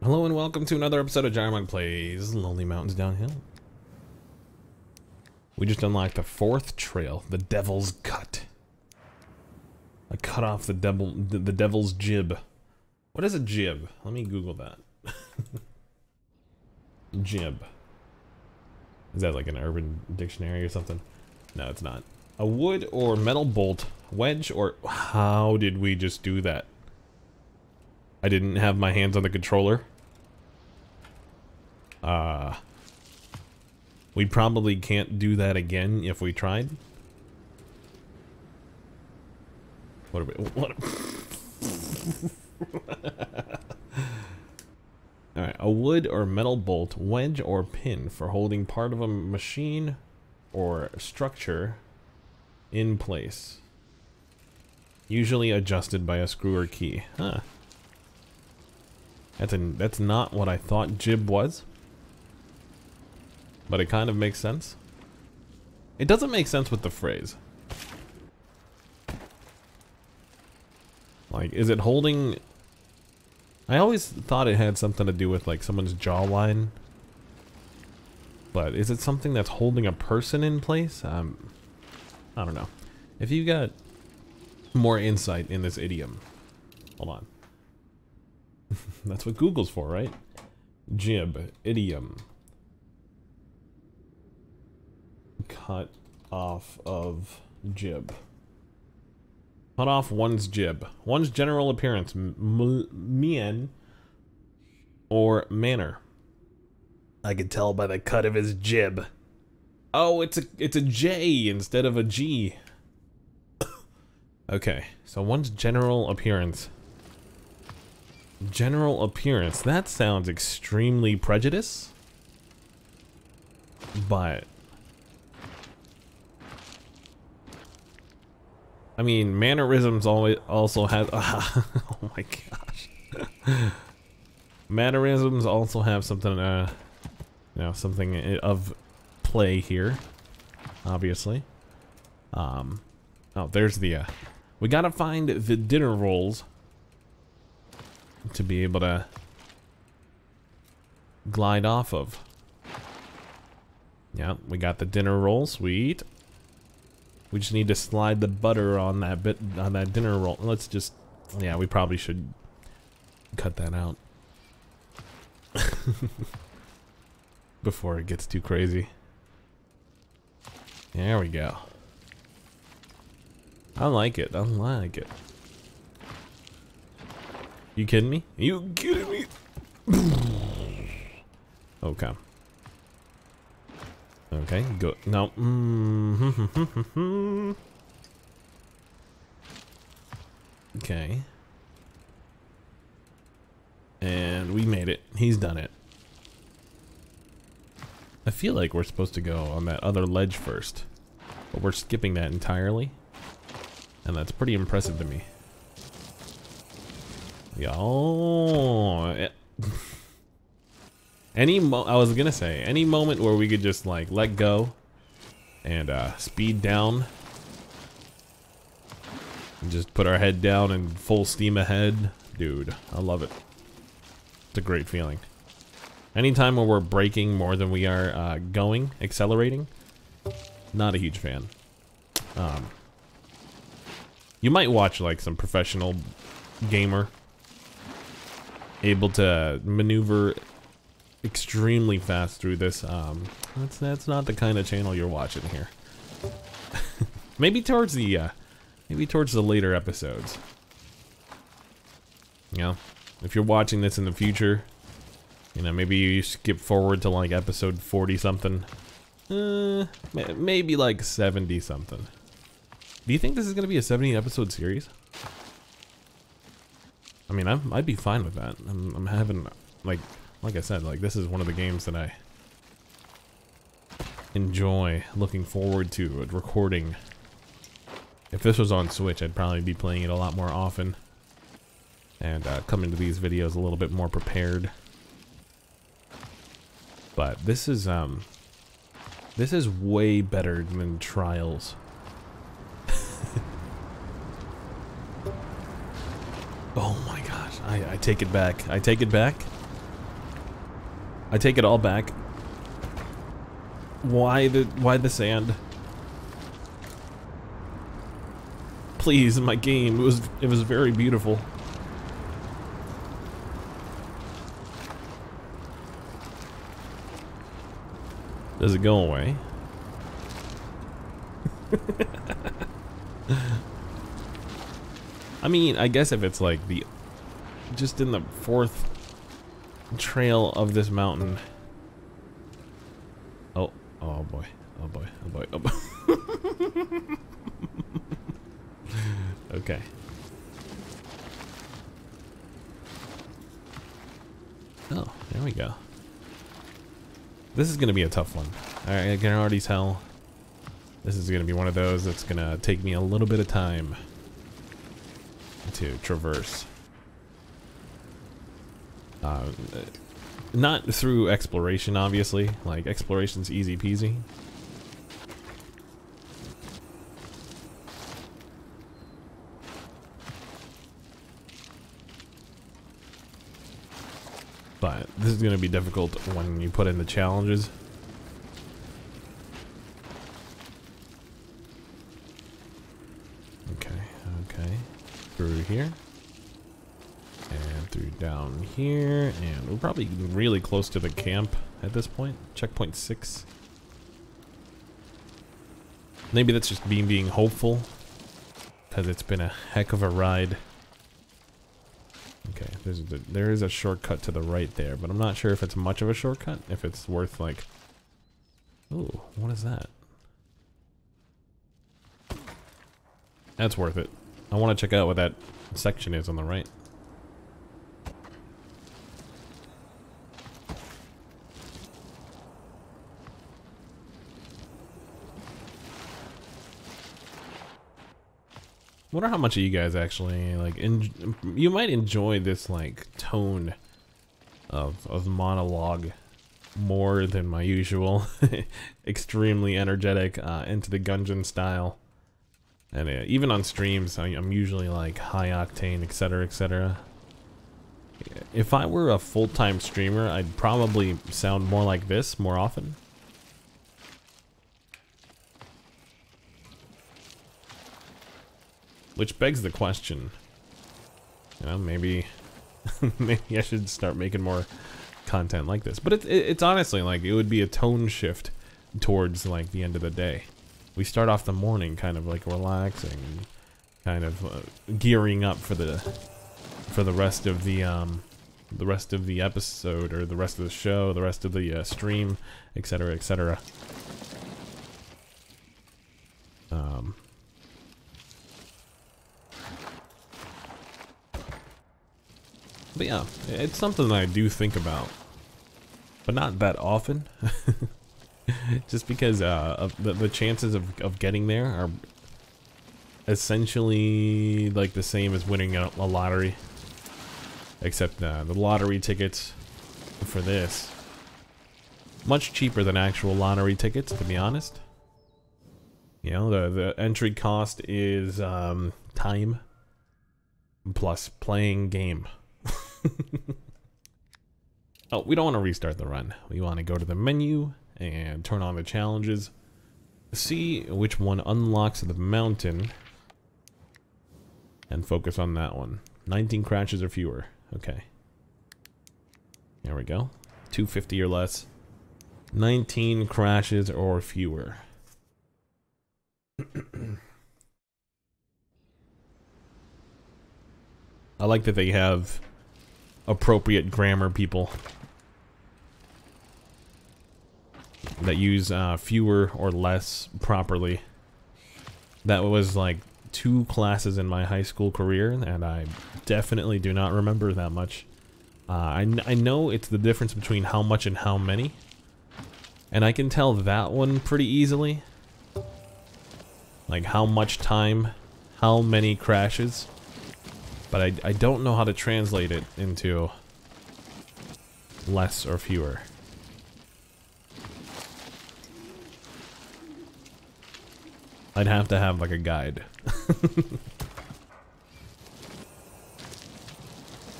Hello and welcome to another episode of Gyromug Plays Lonely Mountains Downhill. We just unlocked the fourth trail, the Devil's Cut. I cut off the devil's jib. What is a jib? Let me Google that. Jib. Is that like an urban dictionary or something? No, it's not. A wood or metal bolt, wedge, or... How did we just do that? I didn't have my hands on the controller. We probably can't do that again if we tried. What are we... What? Alright, a wood or metal bolt, wedge, or pin for holding part of a machine or structure in place. Usually adjusted by a screw or key. Huh. That's not what I thought jib was. But it kind of makes sense. It doesn't make sense with the phrase. Like, is it holding... I always thought it had something to do with like someone's jawline. But is it something that's holding a person in place? I don't know. If you got more insight in this idiom. Hold on. That's what Google's for, right? Jib, idiom. Cut off of jib. Cut off one's jib. One's general appearance, mien, or manner. I could tell by the cut of his jib. Oh, it's a J instead of a G. Okay, so one's general appearance. General appearance. That sounds extremely prejudiced. But I mean, mannerisms always also have. Oh my gosh. Mannerisms also have something, you know, something of play here. Obviously. Oh, there's the. We gotta find the dinner rolls to be able to glide off of. Yeah, we got the dinner roll. Sweet. We just need to slide the butter on that bit on that dinner roll. Let's just, yeah, we probably should cut that out before it gets too crazy. There we go. I like it. I like it. You kidding me? You kidding me? Okay. Okay, go. No. Okay. And we made it. He's done it. I feel like we're supposed to go on that other ledge first. But we're skipping that entirely. And that's pretty impressive to me. Yeah. Oh. I was gonna say, any moment where we could just like let go and speed down and just put our head down and full steam ahead, dude, I love it. It's a great feeling. Anytime where we're braking more than we are going, accelerating, not a huge fan. You might watch like some professional gamer able to maneuver extremely fast through this. That's not the kind of channel you're watching here. maybe towards the later episodes. You know, if you're watching this in the future, you know, maybe you skip forward to like episode 40 something. Maybe like 70 something. Do you think this is gonna be a 70 episode series? I mean, I'd be fine with that. I'm having like I said, like this is one of the games that I enjoy looking forward to recording. If this was on Switch, I'd probably be playing it a lot more often and coming to these videos a little bit more prepared. But this is way better than Trials. Oh my gosh, I take it back. I take it back. I take it all back. Why the sand? Please, my game. It was very beautiful. Does it go away? I mean, I guess if it's like just in the 4th trail of this mountain. Oh boy. Oh boy. Oh boy. Oh boy. Okay. Oh, there we go. This is gonna be a tough one. I can already tell. This is gonna be one of those that's gonna take me a little bit of time to traverse. Not through exploration, obviously. Like, exploration's easy peasy. But this is going to be difficult when you put in the challenges. Okay. Through here. And through down here. And we're probably really close to the camp at this point. Checkpoint 6. Maybe that's just me being hopeful, because it's been a heck of a ride. Okay, there is a shortcut to the right there, but I'm not sure if it's much of a shortcut, if it's worth like... Ooh, what is that? That's worth it. I want to check out what that section is on the right. Wonder how much of you guys actually like you might enjoy this like tone of monologue more than my usual extremely energetic into the Gungeon style, and even on streams I'm usually like high octane, etc, etc. If I were a full-time streamer, I'd probably sound more like this more often. Which begs the question, you know, maybe maybe I should start making more content like this. But it's honestly like it would be a tone shift towards like the end of the day. We start off the morning kind of like relaxing, kind of gearing up for the rest of the episode, or the rest of the show, the rest of the stream, etc, etc. But yeah, it's something that I do think about, but not that often. Just because of the chances of getting there are essentially like the same as winning a lottery, except the lottery tickets for this much cheaper than actual lottery tickets, to be honest. You know, the entry cost is time plus playing game. Oh, we don't want to restart the run. We want to go to the menu and turn on the challenges. See which one unlocks the mountain and focus on that one. 19 crashes or fewer. Okay. There we go. 250 or less. 19 crashes or fewer. I like that they have appropriate grammar people that use fewer or less properly. That was like 2 classes in my high school career, and I definitely do not remember that much. I know it's the difference between how much and how many, and I can tell that one pretty easily. Like how much time, how many crashes. But I don't know how to translate it into less or fewer. I'd have to have like a guide.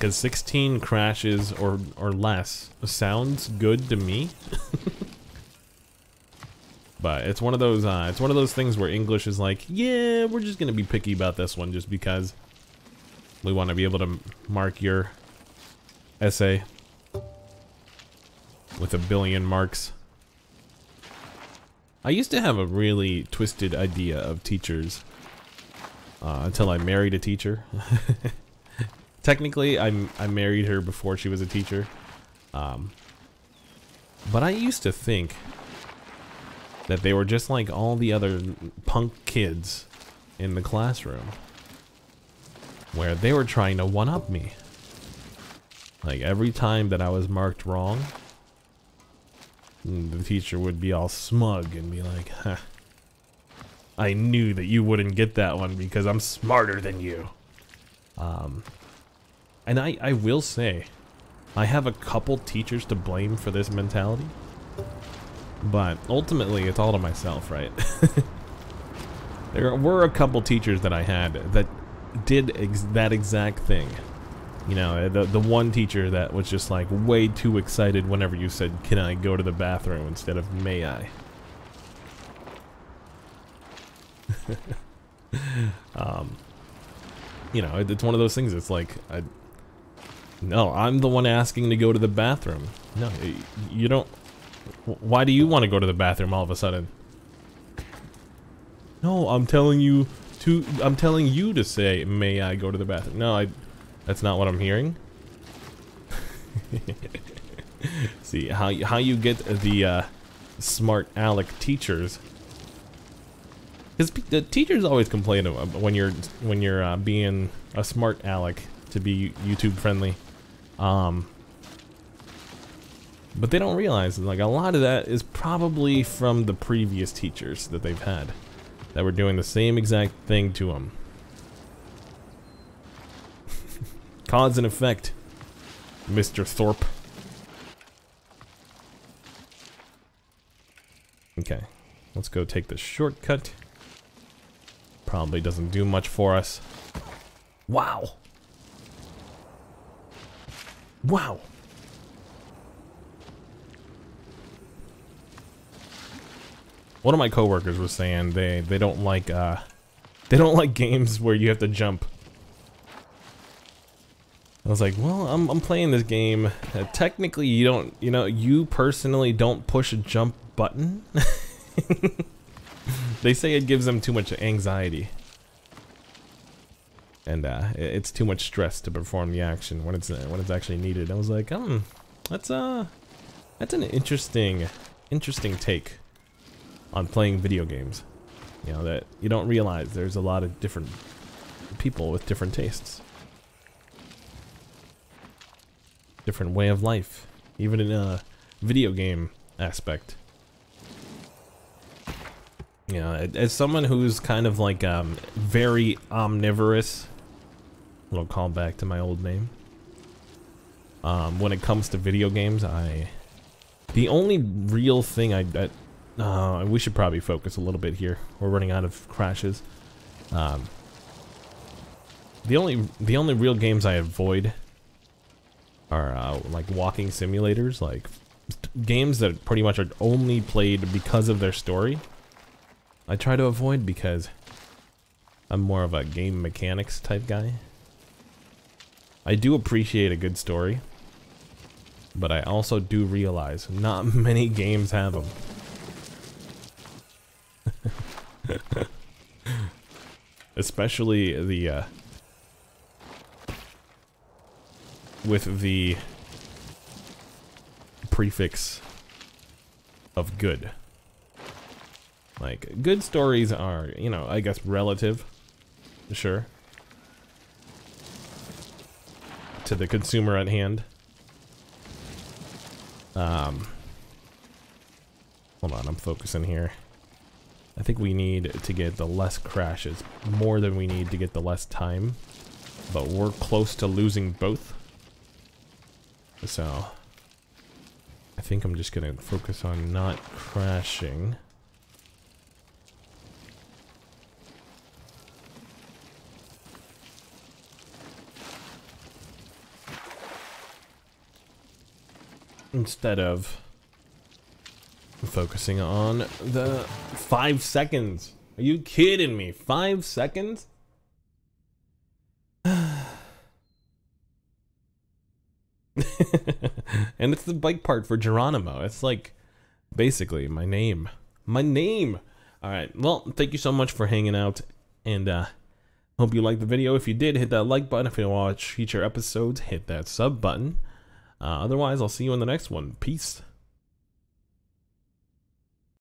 because 16 crashes or less sounds good to me. But it's one of those things where English is like, yeah, we're just gonna be picky about this one just because we want to be able to mark your essay with a billion marks. I used to have a really twisted idea of teachers until I married a teacher. Technically, I married her before she was a teacher, but I used to think that they were just like all the other punk kids in the classroom, where they were trying to one-up me. Like every time that I was marked wrong, the teacher would be all smug and be like, huh, I knew that you wouldn't get that one because I'm smarter than you. And I will say, I have a couple teachers to blame for this mentality. But ultimately, it's all to myself, right? There were a couple teachers that I had that did that exact thing. You know, the one teacher that was just like way too excited whenever you said, can I go to the bathroom instead of may I? You know, it's one of those things. It's like, no, I'm the one asking to go to the bathroom. No, you don't. Why do you want to go to the bathroom all of a sudden? No, I'm telling you to say, may I go to the bathroom? No, that's not what I'm hearing. See, how you get the smart aleck teachers. Because the teachers always complain when you're being a smart aleck to be YouTube friendly. But they don't realize, like, a lot of that is probably from the previous teachers that they've had that were doing the same exact thing to them. Cause and effect, Mr. Thorpe. Okay, let's go take the shortcut. Probably doesn't do much for us. Wow. Wow. One of my coworkers was saying they don't like games where you have to jump. I was like, well, I'm playing this game. Technically, you personally don't push a jump button. They say it gives them too much anxiety, and it's too much stress to perform the action when it's actually needed. I was like, that's an interesting take on playing video games. You know, that you don't realize there's a lot of different people with different tastes. Different way of life, even in a video game aspect. You know, as someone who's kind of like very omnivorous, little callback to my old name. When it comes to video games, the only real thing we should probably focus a little bit here. We're running out of crashes. The only real games I avoid are like walking simulators, like games that pretty much are only played because of their story. I try to avoid because I'm more of a game mechanics type guy. I do appreciate a good story, but I also do realize not many games have them. Especially the with the prefix of good. Like, good stories are, you know, I guess relative, sure, to the consumer at hand. Hold on, I'm focusing here. I think we need to get the less crashes more than we need to get the less time, but we're close to losing both. So I think I'm just gonna focus on not crashing. instead of focusing on the 5 seconds. Are you kidding me? 5 seconds? And it's the bike part for Geronimo. It's like basically my name. My name. Alright, well, thank you so much for hanging out, and hope you liked the video. If you did, hit that like button. If you want to watch future episodes, hit that sub button. Otherwise, I'll see you in the next one. Peace.